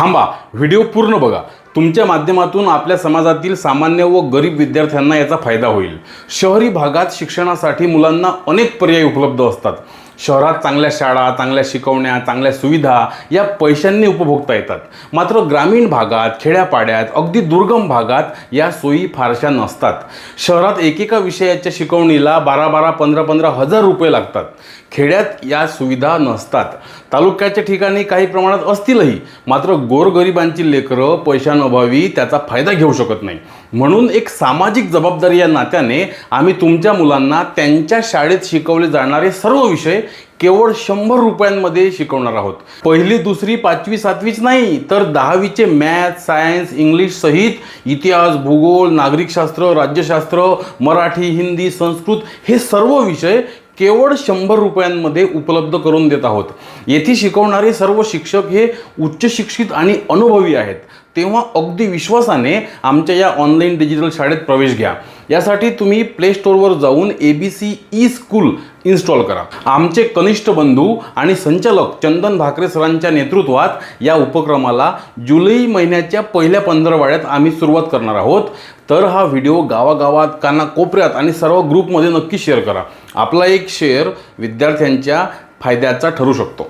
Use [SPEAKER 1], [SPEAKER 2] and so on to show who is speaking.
[SPEAKER 1] थांबा, व्हिडिओ पूर्ण बघा. तुमच्या माध्यमातून आपल्या समाजातील सामान्य व गरीब विद्यार्थ्यांना याचा फायदा होईल. शहरी भागात शिक्षणासाठी मुलांना अनेक पर्याय उपलब्ध असतात. शहरात चांगल्या शाळा, चांगल्या शिकवण्या, चांगल्या सुविधा या पैशांनी उपभोगता येतात. मात्र ग्रामीण भागात, खेड्यापाड्यात, अगदी दुर्गम भागात या सोयी फारशा नसतात. शहरात एकेका विषयाच्या शिकवणीला 12-12, 15-15 हजार रुपये लागतात. खेड्यात या सुविधा नसतात. तालुक्याच्या ठिकाणी काही प्रमाणात असतीलही, मात्र गोरगरिबांची लेकरं पैशांअभावी त्याचा फायदा घेऊ शकत नाही. म्हणून एक सामाजिक जबाबदारी या नात्याने आम्ही तुमच्या मुलांना त्यांच्या शाळेत शिकवले जाणारे सर्व विषय केवळ 100 रुपयांमध्ये शिकवणार आहोत. पहिली, दुसरी, 5वी, 7वीच नाही, तर 10वीचे मॅथ, सायन्स, इंग्लिश सहित इतिहास, भूगोल, नागरिकशास्त्र, राज्यशास्त्र, मराठी, हिंदी, संस्कृत हे सर्व विषय केवळ 100 रुपयांमध्ये उपलब्ध करून देत आहोत. येथे शिकवणारे सर्व शिक्षक हे उच्च शिक्षित आणि अनुभवी आहेत. तेव्हा अगदी विश्वासाने आमच्या या ऑनलाईन डिजिटल शाळेत प्रवेश घ्या. यासाठी तुम्ही प्ले स्टोअरवर जाऊन ABC E-स्कूल इन्स्टॉल करा. आमचे कनिष्ठ बंधू आणि संचालक चंदन भाकरे सरांच्या नेतृत्वात या उपक्रमाला जुलै महिन्याच्या पहिल्या 15 आम्ही सुरुवात करणार आहोत. तर हा व्हिडिओ गावागावात, कानाकोपऱ्यात आणि सर्व ग्रुपमध्ये नक्की शेअर करा. आपला एक शेअर विद्यार्थ्यांच्या फायद्याचा ठरू शकतो.